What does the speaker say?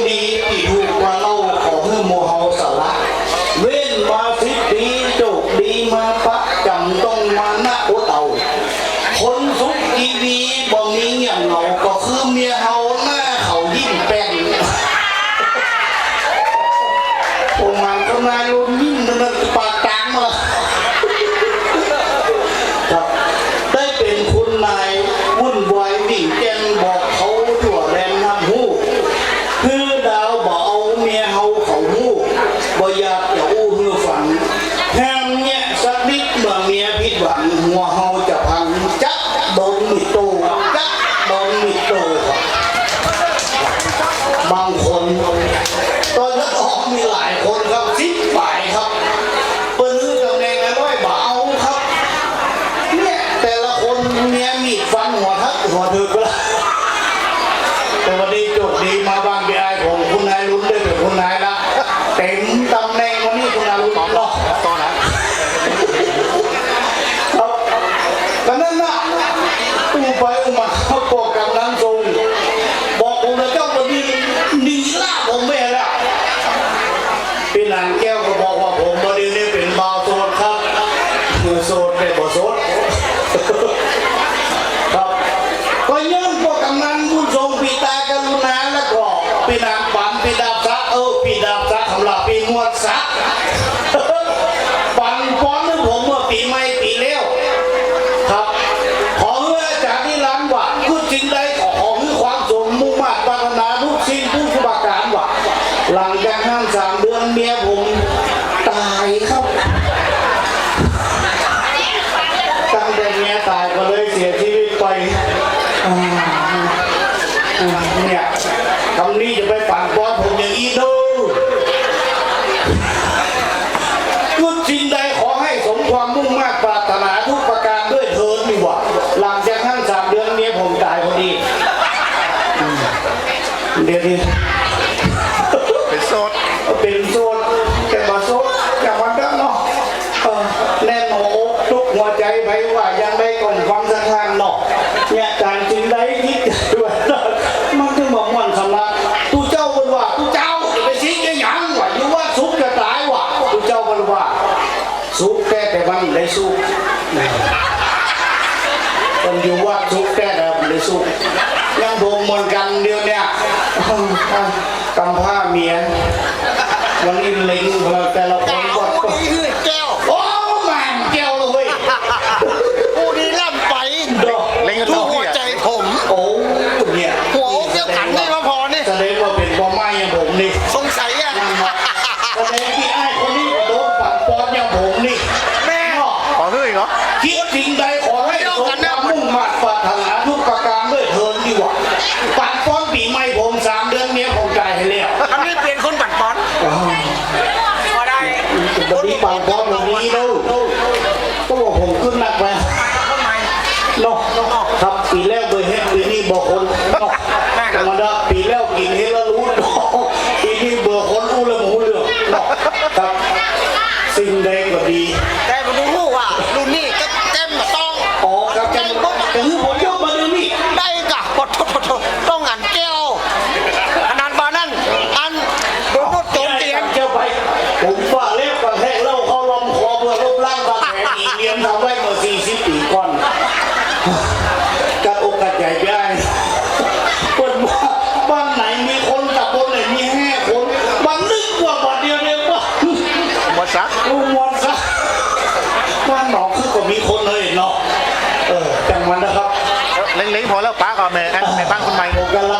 ดีที่ถูกว่าเราขอให้โมเฮาสละเว้นมาสิดีโจกดีมาปะจำต้องมาหน้าโอเต่าคนสุขทีวีบ่มีอย่างเหงาก็คือเมียเฮาหน้าเขายิ้มแป้นผมมันก็นายรุ่นยิ้มนั่นปากกลางมาได้เป็นคุณนายวุ่นวายวิ่งแกนบอกเขาถั่วแรงน้ำหูคือดาวบ่เอาเมียเฮาเขาหูบ่อยากจะอู้หือฝันแฮมเนี่ยสักนิดเมื่อเมียผิดหวังหัวเฮาจะพังจักโดนมิโตจักโดนมิโตบางคนตอนนั้นออกมีหลายคนครับ10 ฝ่ายครับเปิ้นฮือตำแหน่งน้อยบ่เอาครับเนี่ยแต่ละคนเมียมีดฟันหัวทักหัวถึกละแต่วันนี้โชคดีมาบ้านพี่ไอ้ของคุณนายลุ้นได้เป็นคุณนายละเต็มตำแหน่งวันนี้คุณนายลุ้นเนาะตอนนั้นครับกันนั้นนะตู้ไปมาเขาบอกกำลังทรงบอกผมเลยเจ้าวันนี้หนีล่าผมไม่แล้วพี่นางแก้วก็บอกว่าผมวันนี้เป็นบ่าวโสดครับโสดได้บ่โสดครับก็ย้อนพวกกำนันผู้ทรงปีตากรุณาแล้วก็ปีนางปันปีดาบซักปีดาบซักสำหรับปีงวดซักปันป้อนให้ผมเมื่อปีใหม่ปีเลี้ยวครับขอให้อาจารย์นิรันดร์ว่าคือจริงใดขอให้ความสมมุ่งมั่นปรารถนาทุกสิ่งทุกประการว่าหลังจาก3 เดือนเมียผมตายครับตั้งแต่เมียตายก็เลยเสียชีวิตไปเนี่ยคำนี้จะไปปั่นป้อนผมอย่างอีดูทุกสิ่งใดขอให้สมความมุ่งมั่นปรารถนาทุกประการด้วยเถิดดีกว่าหลังจาก3 เดือนเมียผมตายพอดีเดี๋ยวนี้เป็นโซดแต่มาโซดจากวันนั้นเนาะแน่นอกทุกหัวใจไปว่ายังได้ก่อนฟังสักทางเนาะเนี่ยการจริงได้คิดด้วยมันถึงบอกมันสำลักตู้เจ้าบนว่าตู้เจ้าจะไปชี้ยังยังว่าอยู่ว่าสุกจะตายว่ะตู้เจ้าบนว่าสุกแก่แต่มันได้สุกคนอยู่ว่าสุกแก่แต่มันได้สุกยังโดนเหมือนกันเดียวเนี่ยกำผ้าเมียวันนี้เล็งแต่ละคนก็แก้วโอ้แม่งแก้วเลยกูดีล่ำไปทุกหัวใจผมโอ้เนี่ยหัวเกี่ยวขันนี่มาพอนี่แสดงว่าเป็นพ่อไม้อย่างผมนี่สงสัยอ่ะแสดงที่ไอ้คนนี้โดนปั่นปอนอย่างผมนี่แม่ขอเฮ้ยเหรอคิดสิ่งใดขอให้สมความมุ่งมั่นปรารถนาทุกประการด้วยเถิดดีกว่าปั่นปอนปีใหม่ผม3 เดือนเมียผมตายให้แล้วอันนี้เปลี่ยนคนปั่นปอนพอได้วันนี้ปั่นปอนแบบนี้ดูก็บอกผมขึ้นหนักไปเนาะครับปีแล้วเบอร์เฮดปีนี้บอกคนเนาะธรรมดาปีแล้วกินเฮดแล้วรู้เนาะปีนี้เบอร์คนรู้แล้วหมูเรื่องเนาะครับสิ่งใดก็ดีแต่ผมรู้ว่ารุ่นนี้ก็เต็มต้องอ๋อครับแต่คือผมยกมาดูนี่ได้กะปดต้องอันแก้วขนาดบานั่นอันโดนรถโจมตีเจ้าไปผมว่าเล็บกับแห้งเล่าเขาลมคอเพื่อรูปร่างบาดแผลอีเลียมทำไว้เมื่อ40 ปีก่อนกัดอกกัดใหญ่ได้คนบ้านไหนมีคนกับบนไหนมี5 คนบางนึกว่าบาดเดียวเนี่ยว่าหมดซักบ้านหนองคือก็มีคนเลยเนาะจังมันนะครับเล้งๆพอแล้วป้าก็แม่ตั้งคนใหม่กำลัง